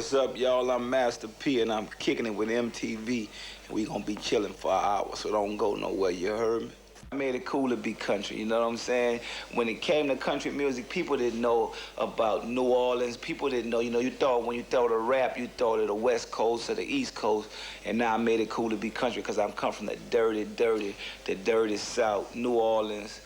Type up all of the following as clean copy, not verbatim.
What's up, y'all? I'm Masta P, and I'm kicking it with MTV, and we gonna be chilling for an hour, so don't go nowhere, you heard me? I made it cool to be country, you know what I'm saying? When it came to country music, people didn't know about New Orleans. People didn't know, you thought when you thought of rap, you thought of the West Coast or the East Coast, and now I made it cool to be country because I'm come from the dirty South, New Orleans.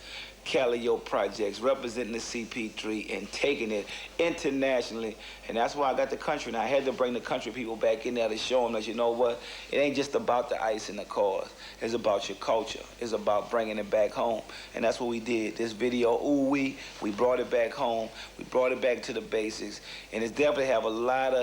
Callio Projects, representing the CP3 and taking it internationally. And that's why I got the country. And I had to bring the country people back in there to show them that, you know what, it ain't just about the ice and the cars. It's about your culture. It's about bringing it back home. And that's what we did. This video, ooh we brought it back home. We brought it back to the basics. And it's definitely have a lot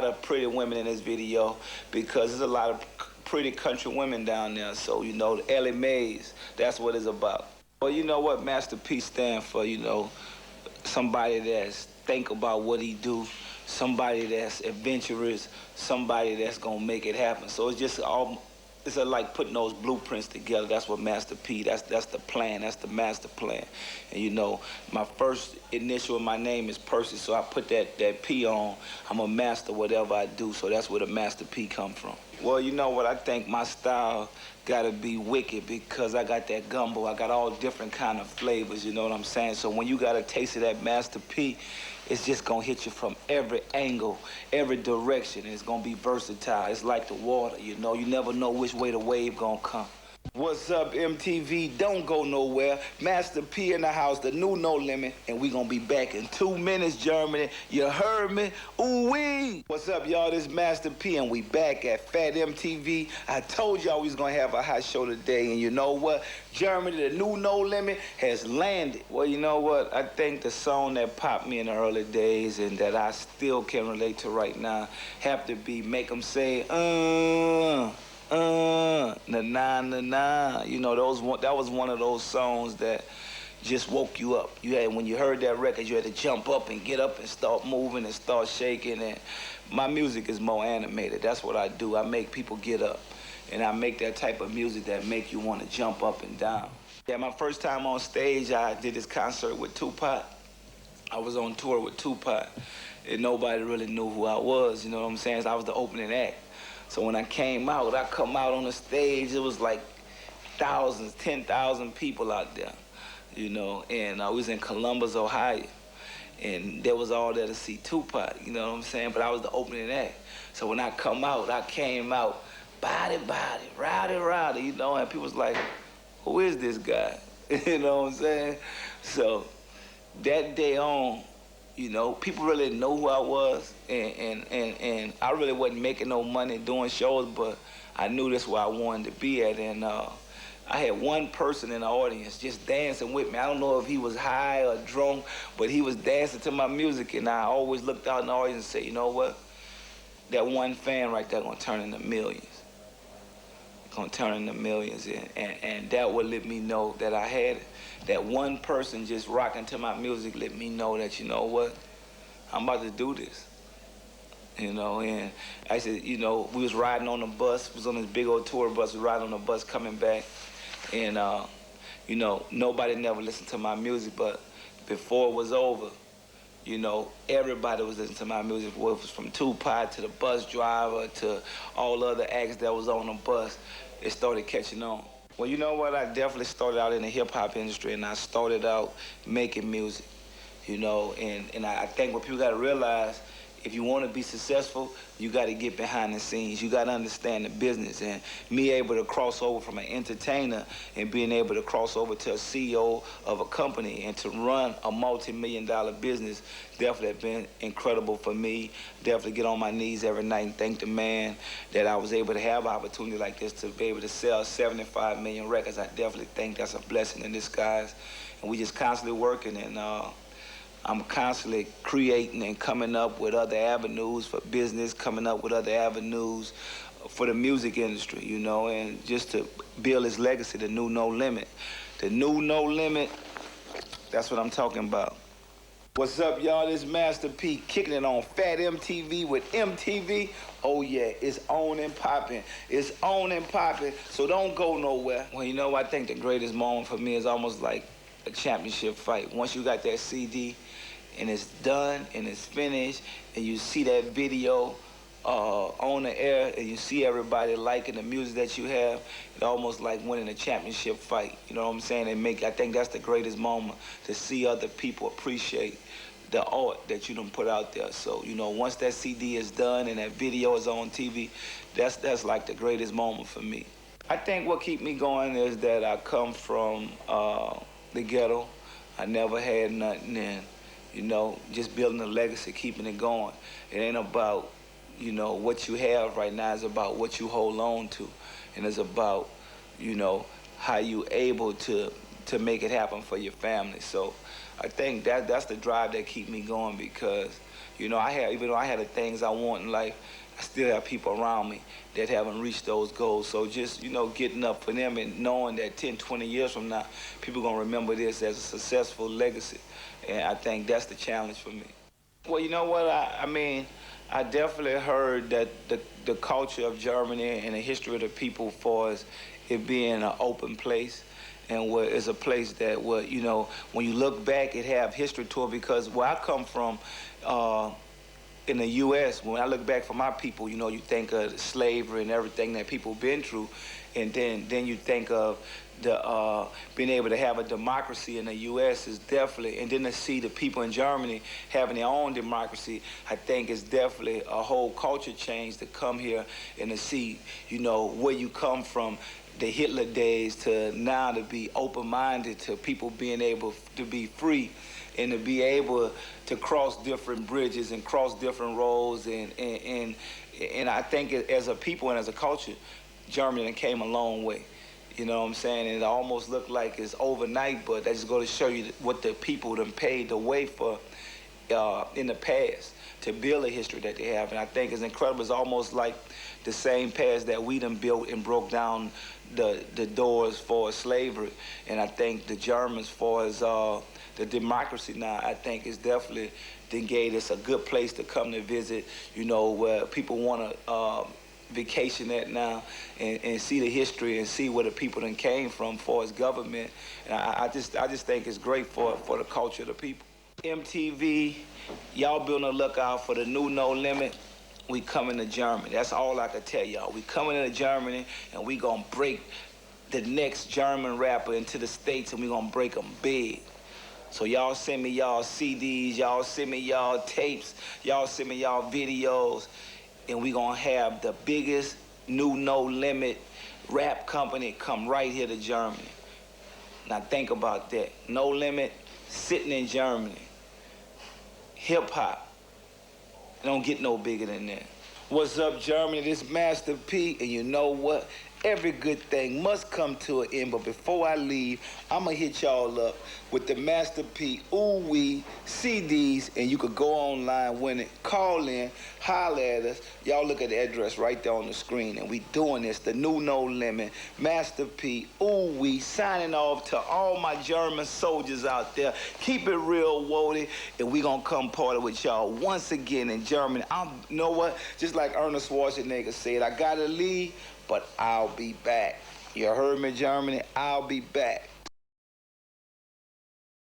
of pretty women in this video because there's a lot of pretty country women down there. So, the Ellie Mae's, that's what it's about. Well, you know what Masta P stand for, somebody that's think about what he do, somebody that's adventurous, somebody that's gonna make it happen. So it's just it's like putting those blueprints together. That's what Masta P, that's the plan, that's the master plan. And my first initial of my name is Percy, so I put that P on. I'm a master whatever I do, so that's where the Masta P come from. Well, you know what, I think my style gotta be wicked because I got that gumbo. I got all different kind of flavors, you know what I'm saying? So when you got a taste of that Masta P, it's just gonna hit you from every angle, every direction, and it's gonna be versatile. It's like the water, you never know which way the wave gonna come. What's up, MTV? Don't go nowhere. Masta P in the house, the new No Limit, and we gonna be back in 2 minutes, Germany. You heard me? Ooh-wee! What's up, y'all? This Masta P, and we back at Fett MTV. I told y'all we was gonna have a hot show today, and you know what? Germany, the new No Limit, has landed. Well, you know what? I think the song that popped me in the early days and that I still can relate to right now have to be Make 'Em Say, na na na na. That was one of those songs that just woke you up. When you heard that record, you had to jump up and get up and start moving and start shaking. And my music is more animated. That's what I do. I make people get up. And I make that type of music that make you want to jump up and down. Yeah, my first time on stage, I did this concert with Tupac. I was on tour with Tupac. And nobody really knew who I was, you know what I'm saying? So I was the opening act. So when I come out on the stage, it was like thousands, 10,000 people out there, and I was in Columbus, Ohio, and they was all there to see Tupac, you know what I'm saying? But I was the opening act. So when I came out, body, rowdy, and people was like, who is this guy? You know what I'm saying? So that day on, people really didn't know who I was, and I really wasn't making no money doing shows, but I knew that's where I wanted to be at, and I had one person in the audience just dancing with me. I don't know if he was high or drunk, but he was dancing to my music, and I always looked out in the audience and said, you know what? That one fan right there gonna turn into millions. Gonna turn into millions, and that would let me know that I had it. That one person just rocking to my music let me know that, you know what, I'm about to do this. And I said, we was riding on the bus, was on this big old tour bus, we riding on the bus coming back, and nobody never listened to my music, but before it was over, everybody was listening to my music, whether it was from Tupac to the bus driver to all other acts that was on the bus. It started catching on. Well, you know what? I definitely started out in the hip-hop industry, and I started out making music, and I think what people got to realize, if you want to be successful, you got to get behind the scenes. You got to understand the business. And me able to cross over from an entertainer and being able to cross over to a CEO of a company and to run a multi-million-dollar business definitely have been incredible for me. Definitely get on my knees every night and thank the man that I was able to have an opportunity like this to be able to sell 75 million records. I definitely think that's a blessing in disguise. And we just constantly working, and I'm constantly creating and coming up with other avenues for business, coming up with other avenues for the music industry, and just to build his legacy, the new No Limit. The new No Limit, that's what I'm talking about. What's up, y'all? This Masta P kicking it on Fett MTV with MTV. Oh yeah, it's on and popping. It's on and popping, so don't go nowhere. Well, I think the greatest moment for me is almost like a championship fight. Once you got that CD, and it's done and it's finished, and you see that video on the air, and you see everybody liking the music that you have, it's almost like winning a championship fight. You know what I'm saying? I think that's the greatest moment, to see other people appreciate the art that you done put out there. So, you know, once that CD is done and that video is on TV, that's like the greatest moment for me. I think what keep me going is that I come from the ghetto. I never had nothing, and, you know, just building a legacy, keeping it going. It ain't about, you know, what you have right now. It's about what you hold on to, and it's about, you know, how you able to make it happen for your family. So I think that's the drive that keep me going, because, you know, even though I had the things I want in life, I still have people around me that haven't reached those goals. So just, you know, getting up for them and knowing that 10, 20 years from now, people gonna remember this as a successful legacy. And I think that's the challenge for me. Well, you know what, I mean, I definitely heard that the culture of Germany and the history of the people, for us, it being an open place, and where it's a place that, where, you know, when you look back, it have history to it. Because where I come from, in the U.S., when I look back for my people, you know, you think of slavery and everything that people been through, and then you think of the being able to have a democracy in the U.S. is definitely, and then to see the people in Germany having their own democracy, I think is definitely a whole culture change to come here and to see, you know, where you come from, the Hitler days to now, to be open-minded to people being able to be free and to be able to cross different bridges and cross different roads, and I think as a people and as a culture, Germany came a long way. You know what I'm saying? And it almost looked like it's overnight, but that just go to show you what the people done paid the way for in the past to build a history that they have. And I think it's incredible. It's almost like the same past that we done built and broke down the doors for slavery. And I think the Germans, for as the democracy now, I think is definitely, they gave us a good place to come to visit, you know, where people want to vacation at now, and see the history and see where the people done came from for as government. And I just think it's great for the culture of the people. MTV, y'all be on the lookout for the new No Limit. We coming to Germany. That's all I can tell y'all. We coming to Germany, and we gonna break the next German rapper into the States, and we gonna break them big. So y'all send me y'all CDs, y'all send me y'all tapes, y'all send me y'all videos, and we gonna have the biggest new No Limit rap company come right here to Germany. Now think about that. No Limit sitting in Germany. Hip hop. It don't get no bigger than that. What's up, Germany? This Masta P, and you know what? Every good thing must come to an end, but before I leave, I'ma hit y'all up with the Masta P Ooh Wee CDs, and you could go online, win it, call in, holler at us. Y'all look at the address right there on the screen, and we doing this, the new No Limit, Masta P Ooh Wee, signing off to all my German soldiers out there. Keep it real, Wody, and we gonna come party with y'all once again in Germany. You know what? Just like Ernest Schwarzenegger said, I gotta leave, but I'll be back. You heard me, Germany? I'll be back.